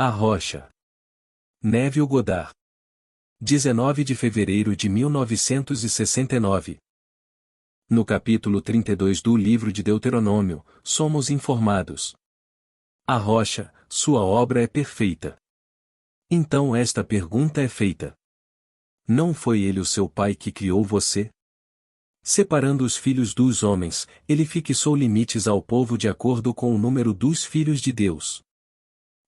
A Rocha. Neville Goddard. 19 de fevereiro de 1969. No capítulo 32 do livro de Deuteronômio, somos informados. A rocha, sua obra é perfeita. Então esta pergunta é feita. Não foi ele o seu pai que criou você? Separando os filhos dos homens, ele fixou limites ao povo de acordo com o número dos filhos de Deus.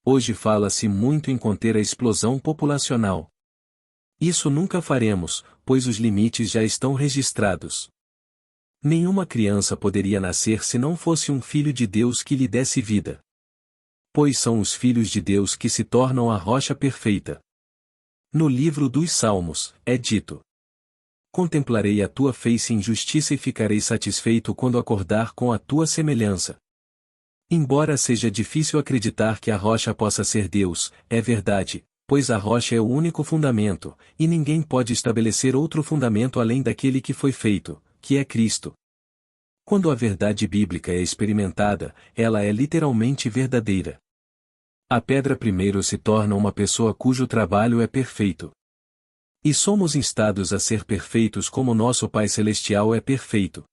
Hoje fala-se muito em conter a explosão populacional. Isso nunca faremos, pois os limites já estão registrados. Nenhuma criança poderia nascer se não fosse um filho de Deus que lhe desse vida. Pois são os filhos de Deus que se tornam a rocha perfeita. No livro dos Salmos, é dito: contemplarei a tua face em justiça e ficarei satisfeito quando acordar com a tua semelhança. Embora seja difícil acreditar que a rocha possa ser Deus, é verdade, pois a rocha é o único fundamento, e ninguém pode estabelecer outro fundamento além daquele que foi feito, que é Cristo. Quando a verdade bíblica é experimentada, ela é literalmente verdadeira. A pedra primeiro se torna uma pessoa cujo trabalho é perfeito. E somos instados a ser perfeitos como nosso Pai Celestial é perfeito.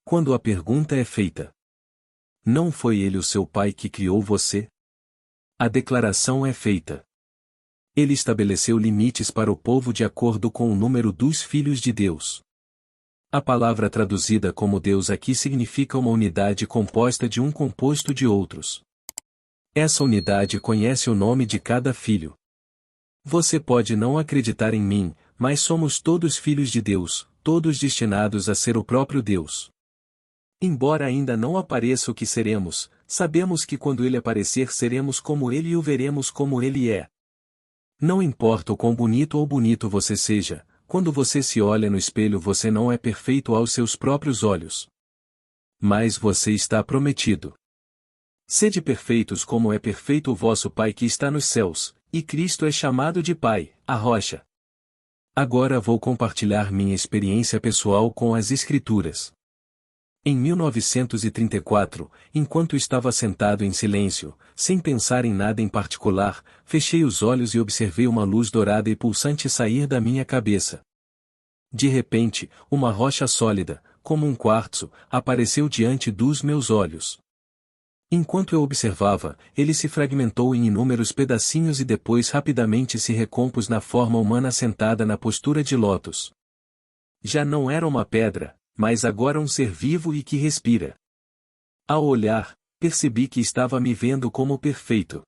Quando a pergunta é feita: não foi ele o seu pai que criou você? A declaração é feita. Ele estabeleceu limites para o povo de acordo com o número dos filhos de Deus. A palavra traduzida como Deus aqui significa uma unidade composta de um composto de outros. Essa unidade conhece o nome de cada filho. Você pode não acreditar em mim, mas somos todos filhos de Deus, todos destinados a ser o próprio Deus. Embora ainda não apareça o que seremos, sabemos que quando ele aparecer seremos como ele e o veremos como ele é. Não importa o quão bonito ou bonito você seja, quando você se olha no espelho você não é perfeito aos seus próprios olhos. Mas você está prometido. Sede perfeitos como é perfeito o vosso Pai que está nos céus, e Cristo é chamado de Pai, a rocha. Agora vou compartilhar minha experiência pessoal com as Escrituras. Em 1934, enquanto estava sentado em silêncio, sem pensar em nada em particular, fechei os olhos e observei uma luz dourada e pulsante sair da minha cabeça. De repente, uma rocha sólida, como um quartzo, apareceu diante dos meus olhos. Enquanto eu observava, ele se fragmentou em inúmeros pedacinhos e depois rapidamente se recompôs na forma humana sentada na postura de lótus. Já não era uma pedra, mas agora um ser vivo e que respira. Ao olhar, percebi que estava me vendo como perfeito.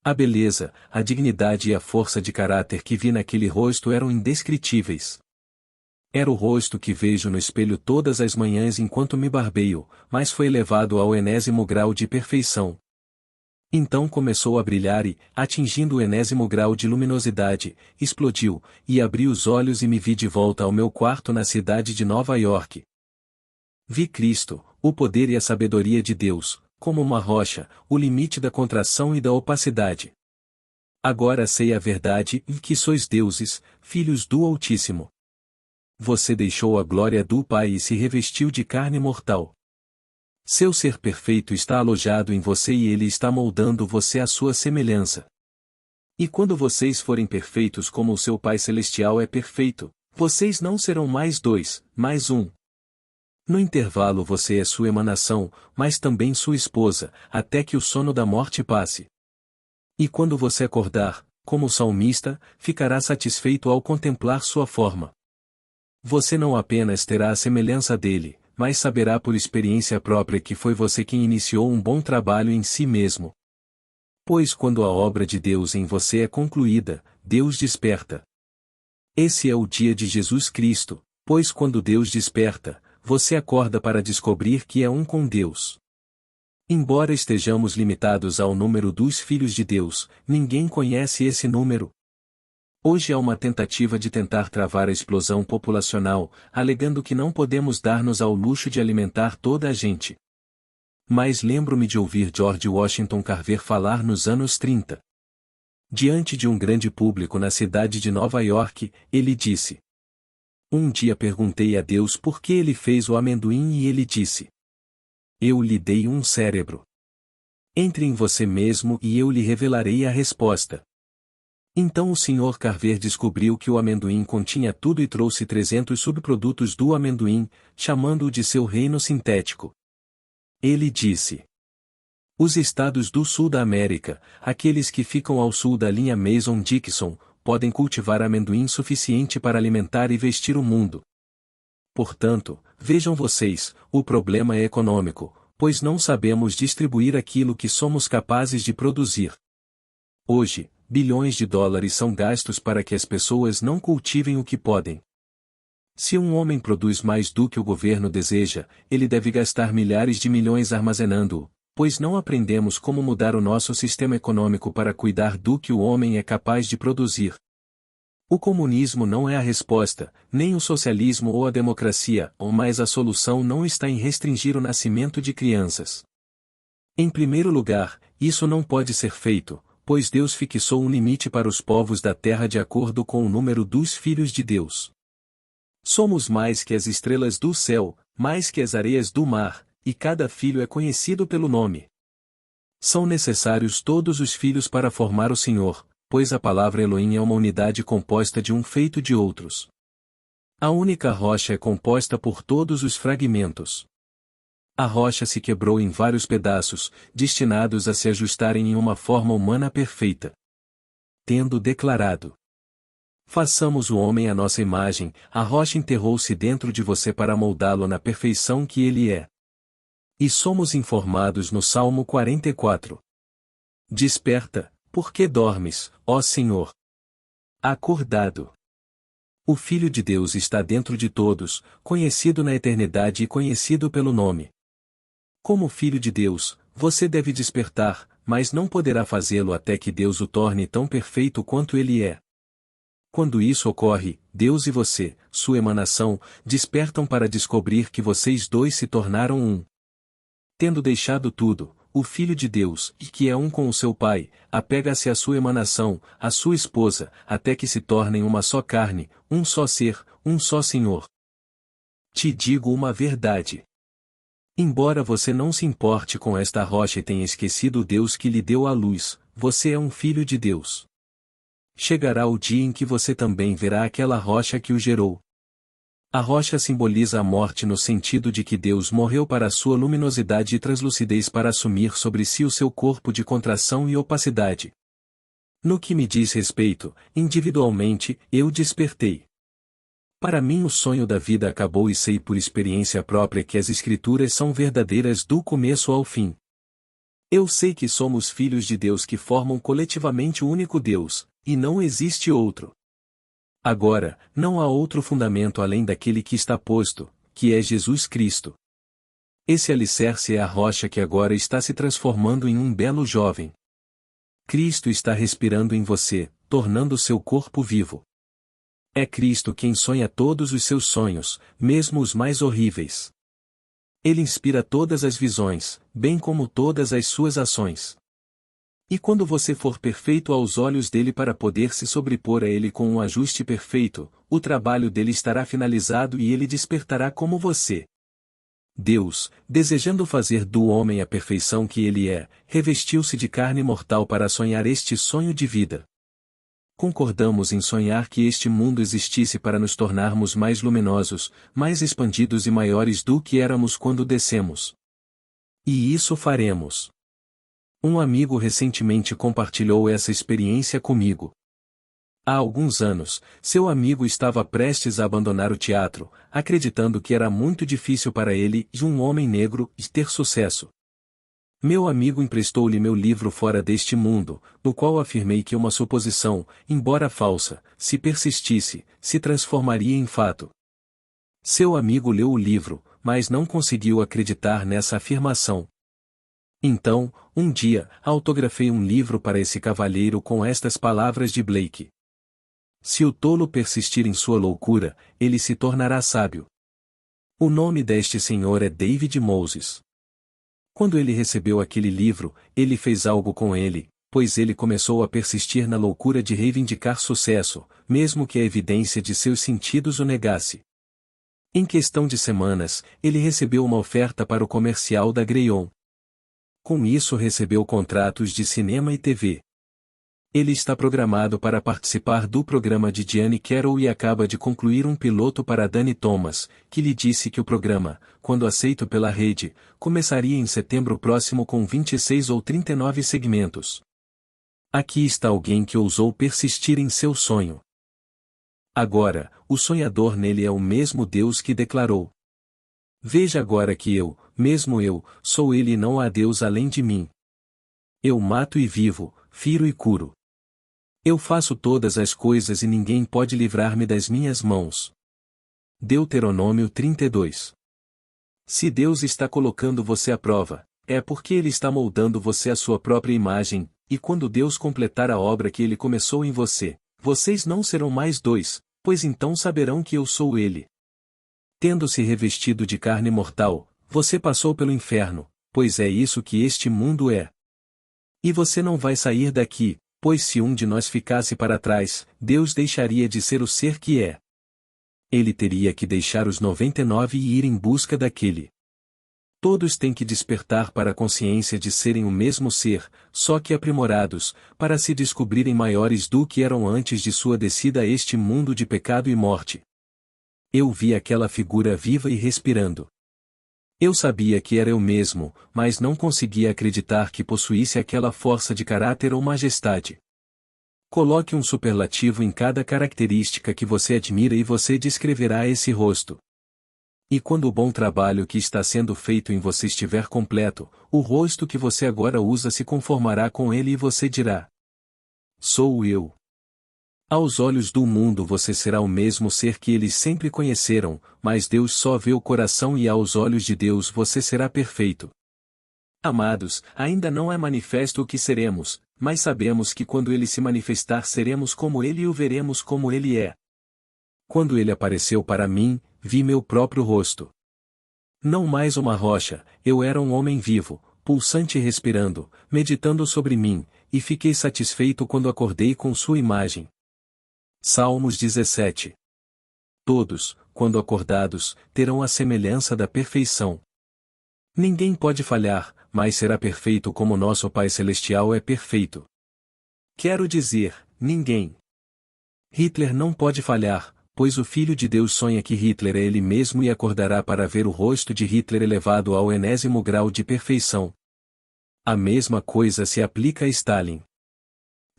A beleza, a dignidade e a força de caráter que vi naquele rosto eram indescritíveis. Era o rosto que vejo no espelho todas as manhãs enquanto me barbeio, mas foi elevado ao 80º grau de perfeição. Então começou a brilhar e, atingindo o 80º grau de luminosidade, explodiu, e abri os olhos e me vi de volta ao meu quarto na cidade de Nova York. Vi Cristo, o poder e a sabedoria de Deus, como uma rocha, o limite da contração e da opacidade. Agora sei a verdade e que sois deuses, filhos do Altíssimo. Você deixou a glória do Pai e se revestiu de carne mortal. Seu ser perfeito está alojado em você e ele está moldando você à sua semelhança. E quando vocês forem perfeitos como o seu Pai Celestial é perfeito, vocês não serão mais dois, mas um. No intervalo você é sua emanação, mas também sua esposa, até que o sono da morte passe. E quando você acordar, como o salmista, ficará satisfeito ao contemplar sua forma. Você não apenas terá a semelhança dele, mas saberá por experiência própria que foi você quem iniciou um bom trabalho em si mesmo. Pois quando a obra de Deus em você é concluída, Deus desperta. Esse é o dia de Jesus Cristo, pois quando Deus desperta, você acorda para descobrir que é um com Deus. Embora estejamos limitados ao número dos filhos de Deus, ninguém conhece esse número. Hoje há uma tentativa de tentar travar a explosão populacional, alegando que não podemos dar-nos ao luxo de alimentar toda a gente. Mas lembro-me de ouvir George Washington Carver falar nos anos 30. Diante de um grande público na cidade de Nova York, ele disse: um dia perguntei a Deus por que ele fez o amendoim e ele disse: eu lhe dei um cérebro. Entre em você mesmo e eu lhe revelarei a resposta. Então o Sr. Carver descobriu que o amendoim continha tudo e trouxe 300 subprodutos do amendoim, chamando-o de seu reino sintético. Ele disse: os estados do sul da América, aqueles que ficam ao sul da linha Mason-Dixon, podem cultivar amendoim suficiente para alimentar e vestir o mundo. Portanto, vejam vocês, o problema é econômico, pois não sabemos distribuir aquilo que somos capazes de produzir. Hoje, bilhões de dólares são gastos para que as pessoas não cultivem o que podem. Se um homem produz mais do que o governo deseja, ele deve gastar milhares de milhões armazenando-o, pois não aprendemos como mudar o nosso sistema econômico para cuidar do que o homem é capaz de produzir. O comunismo não é a resposta, nem o socialismo ou a democracia, mas a solução não está em restringir o nascimento de crianças. Em primeiro lugar, isso não pode ser feito, pois Deus fixou um limite para os povos da terra de acordo com o número dos filhos de Deus. Somos mais que as estrelas do céu, mais que as areias do mar, e cada filho é conhecido pelo nome. São necessários todos os filhos para formar o Senhor, pois a palavra Elohim é uma unidade composta de um feito de outros. A única rocha é composta por todos os fragmentos. A rocha se quebrou em vários pedaços, destinados a se ajustarem em uma forma humana perfeita. Tendo declarado: façamos o homem à nossa imagem, a rocha enterrou-se dentro de você para moldá-lo na perfeição que ele é. E somos informados no Salmo 44. Desperta, por que dormes, ó Senhor? Acordado. O Filho de Deus está dentro de todos, conhecido na eternidade e conhecido pelo nome. Como Filho de Deus, você deve despertar, mas não poderá fazê-lo até que Deus o torne tão perfeito quanto ele é. Quando isso ocorre, Deus e você, sua emanação, despertam para descobrir que vocês dois se tornaram um. Tendo deixado tudo, o Filho de Deus, que é um com o seu Pai, apega-se à sua emanação, à sua esposa, até que se tornem uma só carne, um só ser, um só Senhor. Te digo uma verdade. Embora você não se importe com esta rocha e tenha esquecido o Deus que lhe deu a luz, você é um filho de Deus. Chegará o dia em que você também verá aquela rocha que o gerou. A rocha simboliza a morte no sentido de que Deus morreu para a sua luminosidade e translucidez para assumir sobre si o seu corpo de contração e opacidade. No que me diz respeito, individualmente, eu despertei. Para mim o sonho da vida acabou e sei por experiência própria que as Escrituras são verdadeiras do começo ao fim. Eu sei que somos filhos de Deus que formam coletivamente o único Deus, e não existe outro. Agora, não há outro fundamento além daquele que está posto, que é Jesus Cristo. Esse alicerce é a rocha que agora está se transformando em um belo jovem. Cristo está respirando em você, tornando seu corpo vivo. É Cristo quem sonha todos os seus sonhos, mesmo os mais horríveis. Ele inspira todas as visões, bem como todas as suas ações. E quando você for perfeito aos olhos dele para poder se sobrepor a ele com um ajuste perfeito, o trabalho dele estará finalizado e ele despertará como você. Deus, desejando fazer do homem a perfeição que ele é, revestiu-se de carne mortal para sonhar este sonho de vida. Concordamos em sonhar que este mundo existisse para nos tornarmos mais luminosos, mais expandidos e maiores do que éramos quando descemos. E isso faremos. Um amigo recentemente compartilhou essa experiência comigo. Há alguns anos, seu amigo estava prestes a abandonar o teatro, acreditando que era muito difícil para ele, um homem negro, ter sucesso. Meu amigo emprestou-lhe meu livro Fora deste Mundo, no qual afirmei que uma suposição, embora falsa, se persistisse, se transformaria em fato. Seu amigo leu o livro, mas não conseguiu acreditar nessa afirmação. Então, um dia, autografei um livro para esse cavalheiro com estas palavras de Blake. Se o tolo persistir em sua loucura, ele se tornará sábio. O nome deste senhor é David Moses. Quando ele recebeu aquele livro, ele fez algo com ele, pois ele começou a persistir na loucura de reivindicar sucesso, mesmo que a evidência de seus sentidos o negasse. Em questão de semanas, ele recebeu uma oferta para o comercial da Greyhound. Com isso recebeu contratos de cinema e TV. Ele está programado para participar do programa de Diane Carroll e acaba de concluir um piloto para Danny Thomas, que lhe disse que o programa, quando aceito pela rede, começaria em setembro próximo com 26 ou 39 segmentos. Aqui está alguém que ousou persistir em seu sonho. Agora, o sonhador nele é o mesmo Deus que declarou: Veja agora que eu, mesmo eu, sou ele e não há Deus além de mim. Eu mato e vivo, firo e curo. Eu faço todas as coisas e ninguém pode livrar-me das minhas mãos. Deuteronômio 32. Se Deus está colocando você à prova, é porque Ele está moldando você à sua própria imagem, e quando Deus completar a obra que Ele começou em você, vocês não serão mais dois, pois então saberão que eu sou Ele. Tendo-se revestido de carne mortal, você passou pelo inferno, pois é isso que este mundo é. E você não vai sair daqui, pois se um de nós ficasse para trás, Deus deixaria de ser o ser que é. Ele teria que deixar os 99 e ir em busca daquele. Todos têm que despertar para a consciência de serem o mesmo ser, só que aprimorados, para se descobrirem maiores do que eram antes de sua descida a este mundo de pecado e morte. Eu vi aquela figura viva e respirando. Eu sabia que era eu mesmo, mas não conseguia acreditar que possuísse aquela força de caráter ou majestade. Coloque um superlativo em cada característica que você admira e você descreverá esse rosto. E quando o bom trabalho que está sendo feito em você estiver completo, o rosto que você agora usa se conformará com ele e você dirá: Sou eu. Aos olhos do mundo você será o mesmo ser que eles sempre conheceram, mas Deus só vê o coração e aos olhos de Deus você será perfeito. Amados, ainda não é manifesto o que seremos, mas sabemos que quando Ele se manifestar seremos como Ele e o veremos como Ele é. Quando Ele apareceu para mim, vi meu próprio rosto. Não mais uma rocha, eu era um homem vivo, pulsante e respirando, meditando sobre mim, e fiquei satisfeito quando acordei com sua imagem. Salmos 17. Todos, quando acordados, terão a semelhança da perfeição. Ninguém pode falhar, mas será perfeito como nosso Pai Celestial é perfeito. Quero dizer, ninguém. Hitler não pode falhar, pois o Filho de Deus sonha que Hitler é ele mesmo e acordará para ver o rosto de Hitler elevado ao enésimo grau de perfeição. A mesma coisa se aplica a Stalin.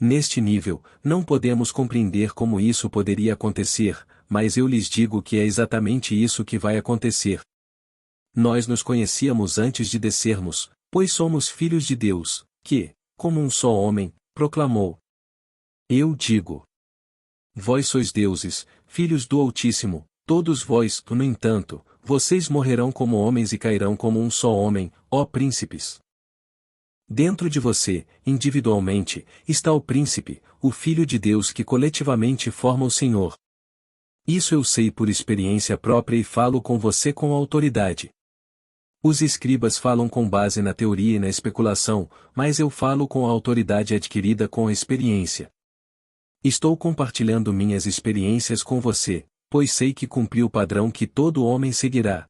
Neste nível, não podemos compreender como isso poderia acontecer, mas eu lhes digo que é exatamente isso que vai acontecer. Nós nos conhecíamos antes de descermos, pois somos filhos de Deus, que, como um só homem, proclamou. Eu digo: Vós sois deuses, filhos do Altíssimo, todos vós, no entanto, vocês morrerão como homens e cairão como um só homem, ó príncipes. Dentro de você, individualmente, está o príncipe, o Filho de Deus que coletivamente forma o Senhor. Isso eu sei por experiência própria e falo com você com autoridade. Os escribas falam com base na teoria e na especulação, mas eu falo com a autoridade adquirida com a experiência. Estou compartilhando minhas experiências com você, pois sei que cumpri o padrão que todo homem seguirá.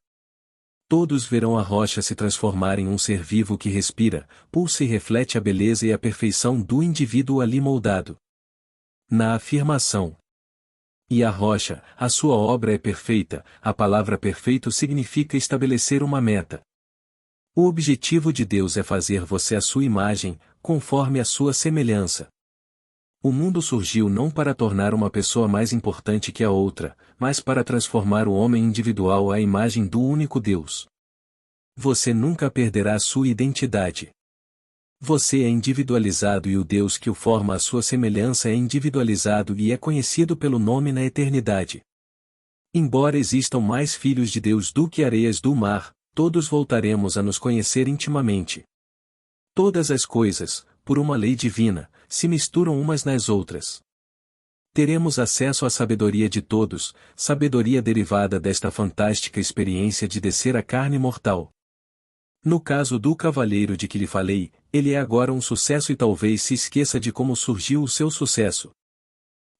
Todos verão a rocha se transformar em um ser vivo que respira, pulsa e reflete a beleza e a perfeição do indivíduo ali moldado. Na afirmação: E a rocha, a sua obra é perfeita, a palavra perfeito significa estabelecer uma meta. O objetivo de Deus é fazer você à sua imagem, conforme a sua semelhança. O mundo surgiu não para tornar uma pessoa mais importante que a outra, mas para transformar o homem individual à imagem do único Deus. Você nunca perderá sua identidade. Você é individualizado e o Deus que o forma à sua semelhança é individualizado e é conhecido pelo nome na eternidade. Embora existam mais filhos de Deus do que areias do mar, todos voltaremos a nos conhecer intimamente. Todas as coisas, por uma lei divina, se misturam umas nas outras. Teremos acesso à sabedoria de todos, sabedoria derivada desta fantástica experiência de descer a carne mortal. No caso do cavalheiro de que lhe falei, ele é agora um sucesso e talvez se esqueça de como surgiu o seu sucesso.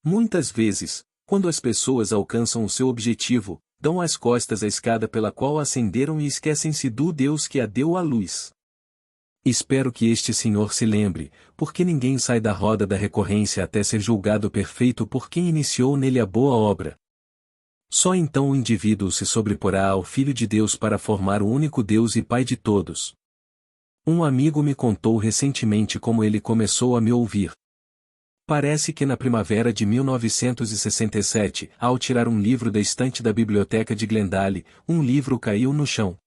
Muitas vezes, quando as pessoas alcançam o seu objetivo, dão as costas à escada pela qual ascenderam e esquecem-se do Deus que a deu à luz. Espero que este senhor se lembre, porque ninguém sai da roda da recorrência até ser julgado perfeito por quem iniciou nele a boa obra. Só então o indivíduo se sobreporá ao Filho de Deus para formar o único Deus e Pai de todos. Um amigo me contou recentemente como ele começou a me ouvir. Parece que na primavera de 1967, ao tirar um livro da estante da biblioteca de Glendale, um livro caiu no chão.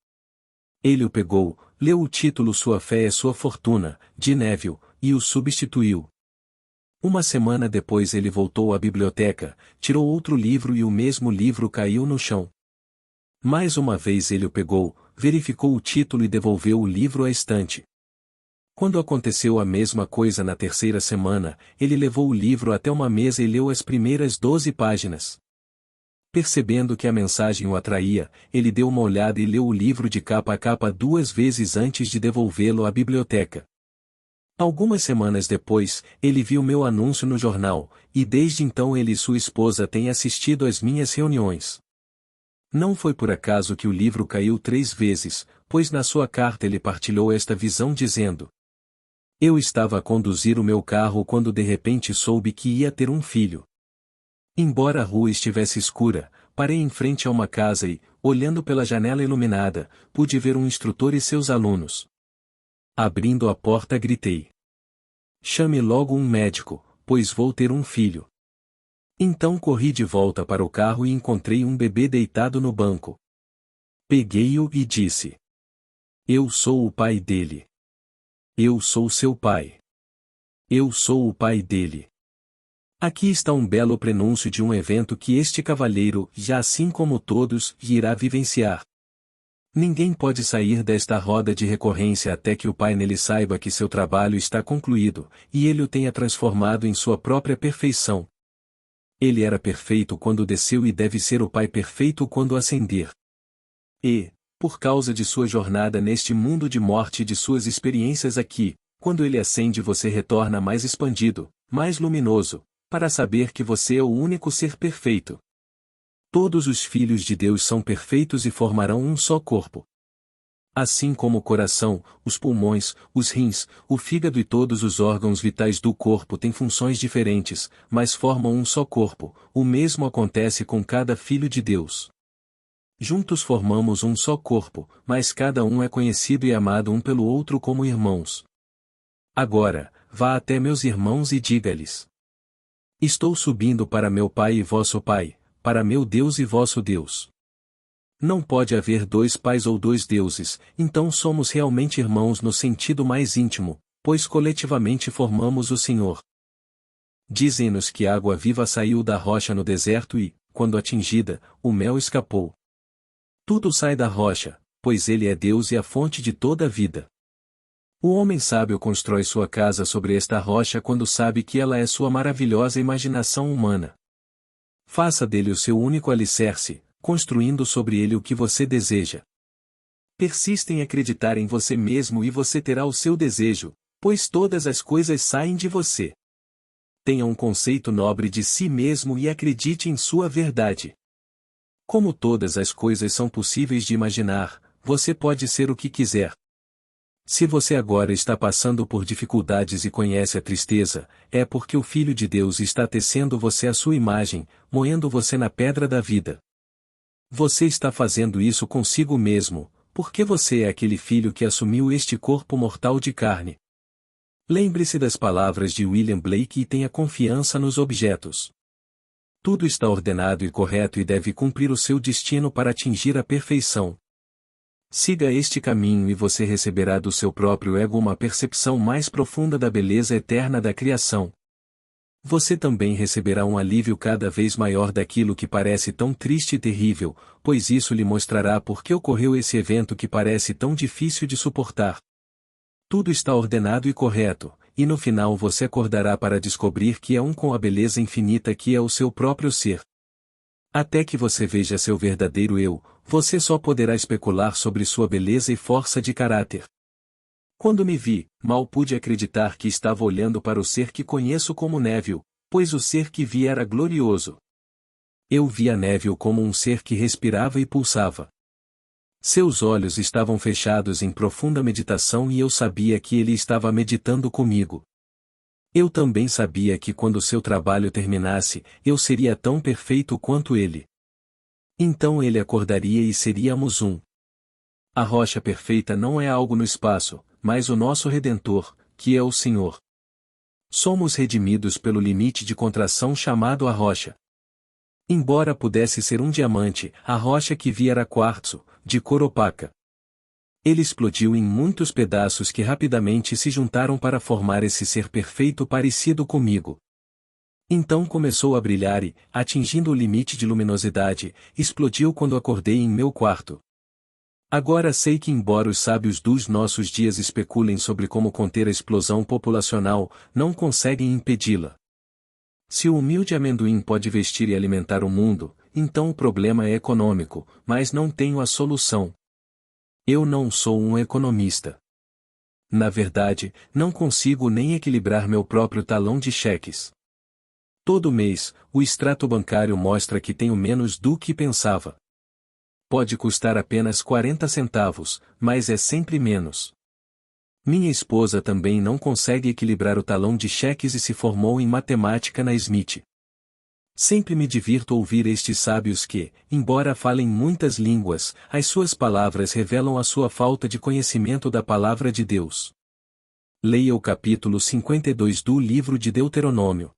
Ele o pegou, leu o título Sua Fé é Sua Fortuna, de Neville, e o substituiu. Uma semana depois ele voltou à biblioteca, tirou outro livro e o mesmo livro caiu no chão. Mais uma vez ele o pegou, verificou o título e devolveu o livro à estante. Quando aconteceu a mesma coisa na terceira semana, ele levou o livro até uma mesa e leu as primeiras 12 páginas. Percebendo que a mensagem o atraía, ele deu uma olhada e leu o livro de capa a capa 2 vezes antes de devolvê-lo à biblioteca. Algumas semanas depois, ele viu meu anúncio no jornal, e desde então ele e sua esposa têm assistido às minhas reuniões. Não foi por acaso que o livro caiu 3 vezes, pois na sua carta ele partilhou esta visão dizendo: Eu estava a conduzir o meu carro quando de repente soube que ia ter um filho. Embora a rua estivesse escura, parei em frente a uma casa e, olhando pela janela iluminada, pude ver um instrutor e seus alunos. Abrindo a porta gritei: Chame logo um médico, pois vou ter um filho. Então corri de volta para o carro e encontrei um bebê deitado no banco. Peguei-o e disse: Eu sou o pai dele. Eu sou seu pai. Eu sou o pai dele. Aqui está um belo prenúncio de um evento que este cavalheiro, já assim como todos, irá vivenciar. Ninguém pode sair desta roda de recorrência até que o Pai nele saiba que seu trabalho está concluído, e ele o tenha transformado em sua própria perfeição. Ele era perfeito quando desceu e deve ser o Pai perfeito quando ascender. E, por causa de sua jornada neste mundo de morte e de suas experiências aqui, quando ele ascende você retorna mais expandido, mais luminoso, para saber que você é o único ser perfeito. Todos os filhos de Deus são perfeitos e formarão um só corpo. Assim como o coração, os pulmões, os rins, o fígado e todos os órgãos vitais do corpo têm funções diferentes, mas formam um só corpo, o mesmo acontece com cada filho de Deus. Juntos formamos um só corpo, mas cada um é conhecido e amado um pelo outro como irmãos. Agora, vá até meus irmãos e diga-lhes: Estou subindo para meu Pai e vosso Pai, para meu Deus e vosso Deus. Não pode haver 2 pais ou 2 deuses, então somos realmente irmãos no sentido mais íntimo, pois coletivamente formamos o Senhor. Dizem-nos que água viva saiu da rocha no deserto e, quando atingida, o mel escapou. Tudo sai da rocha, pois ele é Deus e a fonte de toda a vida. O homem sábio constrói sua casa sobre esta rocha quando sabe que ela é sua maravilhosa imaginação humana. Faça dele o seu único alicerce, construindo sobre ele o que você deseja. Persista em acreditar em você mesmo e você terá o seu desejo, pois todas as coisas saem de você. Tenha um conceito nobre de si mesmo e acredite em sua verdade. Como todas as coisas são possíveis de imaginar, você pode ser o que quiser. Se você agora está passando por dificuldades e conhece a tristeza, é porque o Filho de Deus está tecendo você à sua imagem, moendo você na pedra da vida. Você está fazendo isso consigo mesmo, porque você é aquele filho que assumiu este corpo mortal de carne. Lembre-se das palavras de William Blake e tenha confiança nos objetos. Tudo está ordenado e correto e deve cumprir o seu destino para atingir a perfeição. Siga este caminho e você receberá do seu próprio ego uma percepção mais profunda da beleza eterna da criação. Você também receberá um alívio cada vez maior daquilo que parece tão triste e terrível, pois isso lhe mostrará por que ocorreu esse evento que parece tão difícil de suportar. Tudo está ordenado e correto, e no final você acordará para descobrir que é um com a beleza infinita que é o seu próprio ser. Até que você veja seu verdadeiro eu, você só poderá especular sobre sua beleza e força de caráter. Quando me vi, mal pude acreditar que estava olhando para o ser que conheço como Neville, pois o ser que vi era glorioso. Eu via Neville como um ser que respirava e pulsava. Seus olhos estavam fechados em profunda meditação e eu sabia que ele estava meditando comigo. Eu também sabia que quando seu trabalho terminasse, eu seria tão perfeito quanto ele. Então ele acordaria e seríamos um. A rocha perfeita não é algo no espaço, mas o nosso Redentor, que é o Senhor. Somos redimidos pelo limite de contração chamado a rocha. Embora pudesse ser um diamante, a rocha que vi era quartzo, de cor opaca. Ele explodiu em muitos pedaços que rapidamente se juntaram para formar esse ser perfeito parecido comigo. Então começou a brilhar e, atingindo o limite de luminosidade, explodiu quando acordei em meu quarto. Agora sei que embora os sábios dos nossos dias especulem sobre como conter a explosão populacional, não conseguem impedi-la. Se o humilde amendoim pode vestir e alimentar o mundo, então o problema é econômico, mas não tenho a solução. Eu não sou um economista. Na verdade, não consigo nem equilibrar meu próprio talão de cheques. Todo mês, o extrato bancário mostra que tenho menos do que pensava. Pode custar apenas 40 centavos, mas é sempre menos. Minha esposa também não consegue equilibrar o talão de cheques e se formou em matemática na Smith. Sempre me divirto ouvir estes sábios que, embora falem muitas línguas, as suas palavras revelam a sua falta de conhecimento da palavra de Deus. Leia o capítulo 52 do livro de Deuteronômio.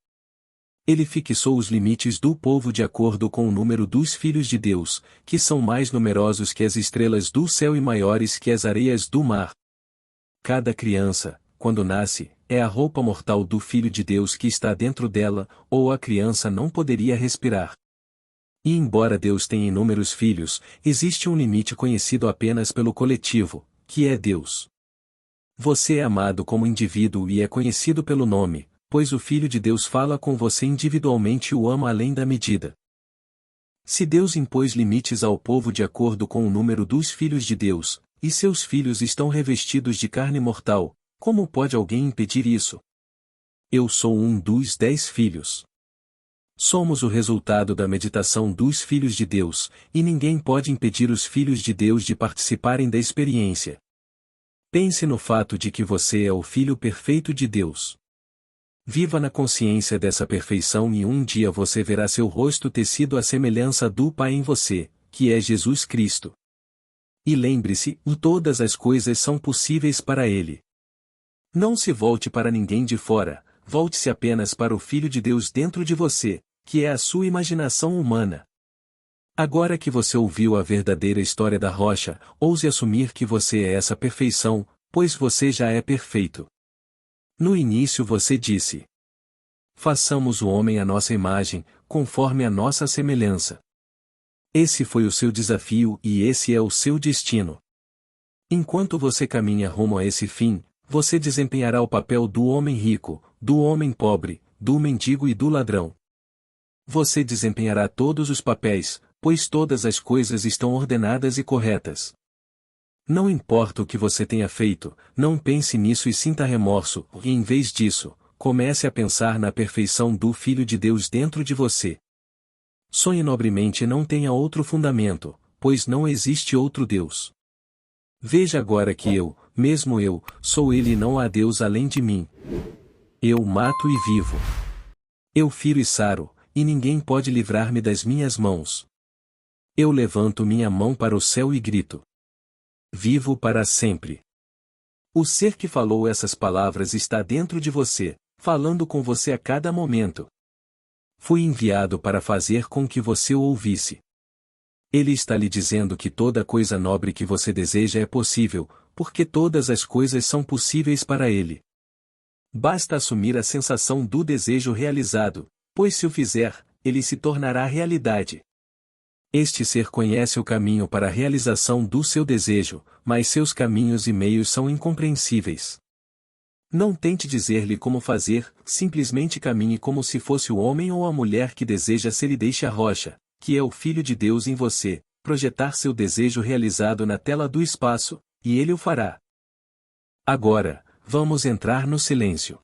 Ele fixou os limites do povo de acordo com o número dos filhos de Deus, que são mais numerosos que as estrelas do céu e maiores que as areias do mar. Cada criança, quando nasce, é a roupa mortal do Filho de Deus que está dentro dela, ou a criança não poderia respirar. E embora Deus tenha inúmeros filhos, existe um limite conhecido apenas pelo coletivo, que é Deus. Você é amado como indivíduo e é conhecido pelo nome, pois o Filho de Deus fala com você individualmente e o ama além da medida. Se Deus impôs limites ao povo de acordo com o número dos filhos de Deus, e seus filhos estão revestidos de carne mortal, como pode alguém impedir isso? Eu sou um dos 10 filhos. Somos o resultado da meditação dos filhos de Deus, e ninguém pode impedir os filhos de Deus de participarem da experiência. Pense no fato de que você é o filho perfeito de Deus. Viva na consciência dessa perfeição e um dia você verá seu rosto tecido à semelhança do Pai em você, que é Jesus Cristo. E lembre-se, todas as coisas são possíveis para Ele. Não se volte para ninguém de fora, volte-se apenas para o Filho de Deus dentro de você, que é a sua imaginação humana. Agora que você ouviu a verdadeira história da rocha, ouse assumir que você é essa perfeição, pois você já é perfeito. No início você disse: façamos o homem à nossa imagem, conforme a nossa semelhança. Esse foi o seu desafio e esse é o seu destino. Enquanto você caminha rumo a esse fim, você desempenhará o papel do homem rico, do homem pobre, do mendigo e do ladrão. Você desempenhará todos os papéis, pois todas as coisas estão ordenadas e corretas. Não importa o que você tenha feito, não pense nisso e sinta remorso, e em vez disso, comece a pensar na perfeição do Filho de Deus dentro de você. Sonhe nobremente e não tenha outro fundamento, pois não existe outro Deus. Veja agora que eu, mesmo eu, sou Ele e não há Deus além de mim. Eu mato e vivo. Eu firo e saro, e ninguém pode livrar-me das minhas mãos. Eu levanto minha mão para o céu e grito: vivo para sempre. O ser que falou essas palavras está dentro de você, falando com você a cada momento. Fui enviado para fazer com que você o ouvisse. Ele está lhe dizendo que toda coisa nobre que você deseja é possível, porque todas as coisas são possíveis para ele. Basta assumir a sensação do desejo realizado, pois se o fizer, ele se tornará realidade. Este ser conhece o caminho para a realização do seu desejo, mas seus caminhos e meios são incompreensíveis. Não tente dizer-lhe como fazer, simplesmente caminhe como se fosse o homem ou a mulher que deseja ser e deixe a rocha, que é o Filho de Deus em você, projetar seu desejo realizado na tela do espaço, e ele o fará. Agora, vamos entrar no silêncio.